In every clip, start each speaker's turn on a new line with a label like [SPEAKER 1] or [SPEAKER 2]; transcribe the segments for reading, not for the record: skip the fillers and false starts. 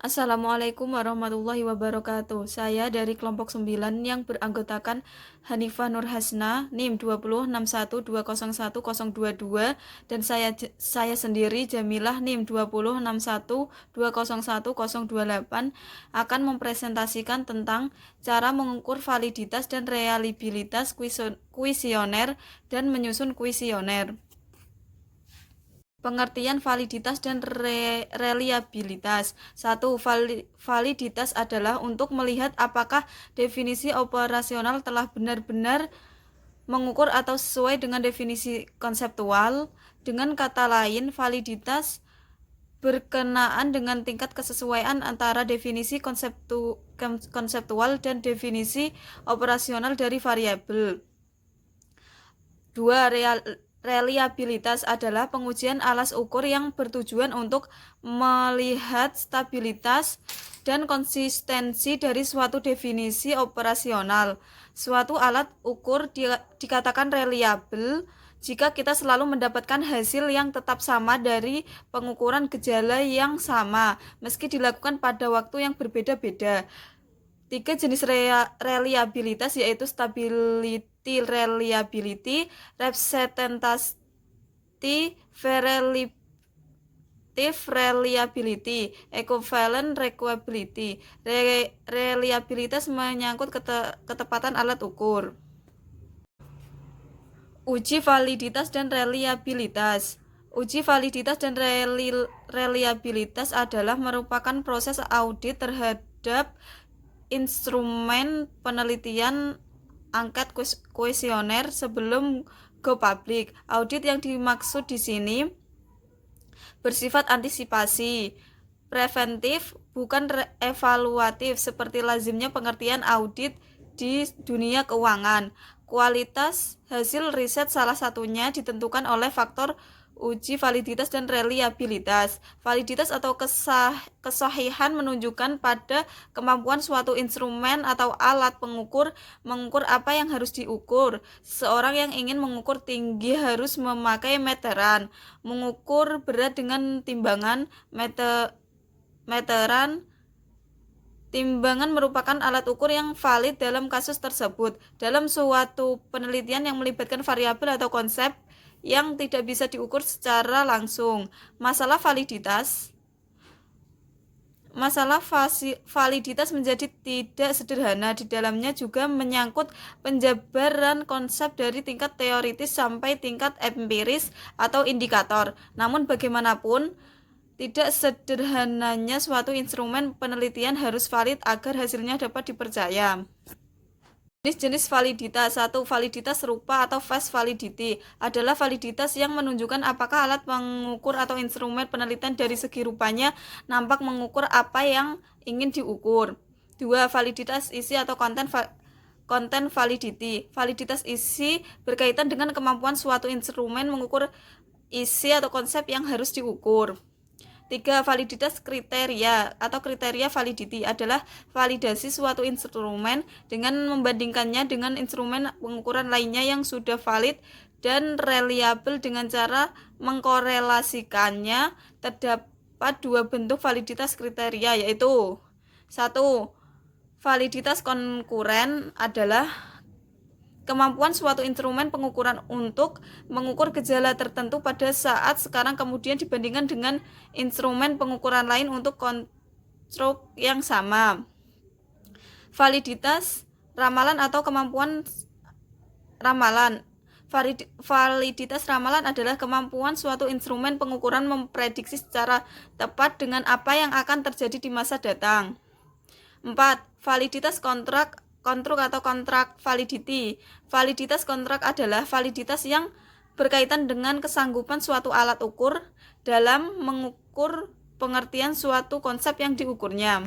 [SPEAKER 1] Assalamualaikum warahmatullahi wabarakatuh. Saya dari kelompok 9 yang beranggotakan Hanifah Nur Hasna, NIM 20612011022 dan saya sendiri Jamilah NIM 20612011028 akan mempresentasikan tentang cara mengukur validitas dan reliabilitas kuesioner dan menyusun kuesioner. Pengertian validitas dan reliabilitas. 1. Validitas adalah untuk melihat apakah definisi operasional telah benar-benar mengukur atau sesuai dengan definisi konseptual. Dengan kata lain, validitas berkenaan dengan tingkat kesesuaian antara definisi konseptual dan definisi operasional dari variabel. 2. Reliabilitas adalah pengujian alas ukur yang bertujuan untuk melihat stabilitas dan konsistensi dari suatu definisi operasional. Suatu alat ukur dikatakan reliabel jika kita selalu mendapatkan hasil yang tetap sama dari pengukuran gejala yang sama, meski dilakukan pada waktu yang berbeda-beda. 3 jenis reliabilitas yaitu stability reliability, representative reliability, equivalent reliability. Reliabilitas menyangkut ketepatan alat ukur. Uji validitas dan reliabilitas. Uji validitas dan reliabilitas adalah merupakan proses audit terhadap instrumen penelitian angket kuesioner sebelum go public. Audit yang dimaksud di sini bersifat antisipasi, preventif, bukan evaluatif seperti lazimnya pengertian audit di dunia keuangan. Kualitas hasil riset salah satunya ditentukan oleh faktor uji validitas dan reliabilitas. Validitas atau kesahihan menunjukkan pada kemampuan suatu instrumen atau alat pengukur mengukur apa yang harus diukur. Seorang yang ingin mengukur tinggi harus memakai meteran, mengukur berat dengan timbangan meteran. Timbangan merupakan alat ukur yang valid dalam kasus tersebut. Dalam suatu penelitian yang melibatkan variabel atau konsep yang tidak bisa diukur secara langsung. Masalah validitas menjadi tidak sederhana. Di dalamnya juga menyangkut penjabaran konsep dari tingkat teoritis sampai tingkat empiris atau indikator. Namun bagaimanapun, tidak sederhananya suatu instrumen penelitian harus valid agar hasilnya dapat dipercaya. Jenis-jenis validitas. 1. Validitas serupa atau face validity adalah validitas yang menunjukkan apakah alat mengukur atau instrumen penelitian dari segi rupanya nampak mengukur apa yang ingin diukur. 2. Validitas isi atau content validity. Validitas isi berkaitan dengan kemampuan suatu instrumen mengukur isi atau konsep yang harus diukur. 3. Validitas kriteria atau kriteria validity adalah validasi suatu instrumen dengan membandingkannya dengan instrumen pengukuran lainnya yang sudah valid dan reliable dengan cara mengkorelasikannya. Terdapat dua bentuk validitas kriteria yaitu 1. Validitas konkuren adalah kemampuan suatu instrumen pengukuran untuk mengukur gejala tertentu pada saat sekarang kemudian dibandingkan dengan instrumen pengukuran lain untuk konstruk yang sama. Validitas ramalan atau kemampuan ramalan. Validitas ramalan adalah kemampuan suatu instrumen pengukuran memprediksi secara tepat dengan apa yang akan terjadi di masa datang. 4. Validitas kontrak atau kontrak validity. Validitas kontrak adalah validitas yang berkaitan dengan kesanggupan suatu alat ukur dalam mengukur pengertian suatu konsep yang diukurnya.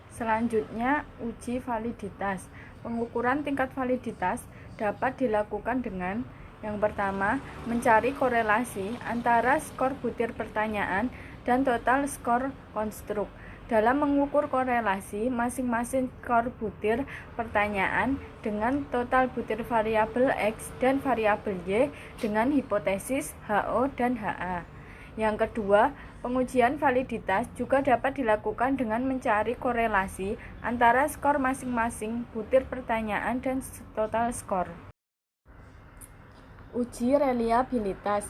[SPEAKER 2] Selanjutnya, uji validitas. Pengukuran tingkat validitas dapat dilakukan dengan yang pertama, mencari korelasi antara skor butir pertanyaan dan total skor konstruk. Dalam mengukur korelasi masing-masing skor butir pertanyaan dengan total butir variabel X dan variabel Y dengan hipotesis HO dan HA. Yang kedua, Pengujian validitas juga dapat dilakukan dengan mencari korelasi antara skor masing-masing butir pertanyaan dan total skor. Uji reliabilitas.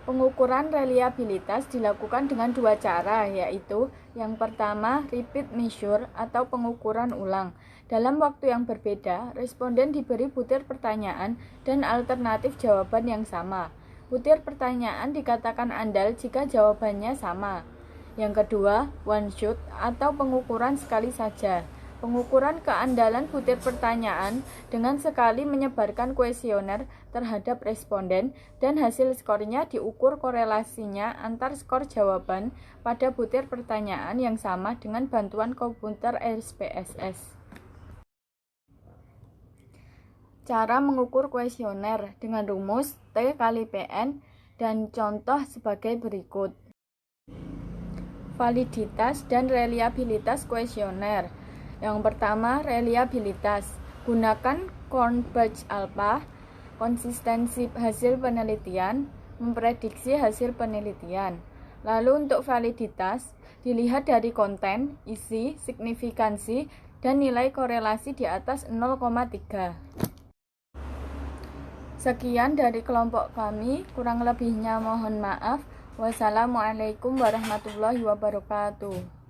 [SPEAKER 2] Pengukuran reliabilitas dilakukan dengan dua cara, yaitu yang pertama repeat measure atau pengukuran ulang. Dalam waktu yang berbeda, responden diberi butir pertanyaan dan alternatif jawaban yang sama. Butir pertanyaan dikatakan andal jika jawabannya sama. Yang kedua, one shot atau pengukuran sekali saja. Pengukuran keandalan butir pertanyaan dengan sekali menyebarkan kuesioner terhadap responden dan hasil skornya diukur korelasinya antar skor jawaban pada butir pertanyaan yang sama dengan bantuan komputer SPSS. Cara mengukur kuesioner dengan rumus T kali PN dan contoh sebagai berikut. Validitas dan reliabilitas kuesioner. Yang pertama, reliabilitas. Gunakan Cronbach alpha, konsistensi hasil penelitian, memprediksi hasil penelitian. Lalu untuk validitas, dilihat dari konten, isi, signifikansi, dan nilai korelasi di atas 0,3. Sekian dari kelompok kami, kurang lebihnya mohon maaf. Wassalamualaikum warahmatullahi wabarakatuh.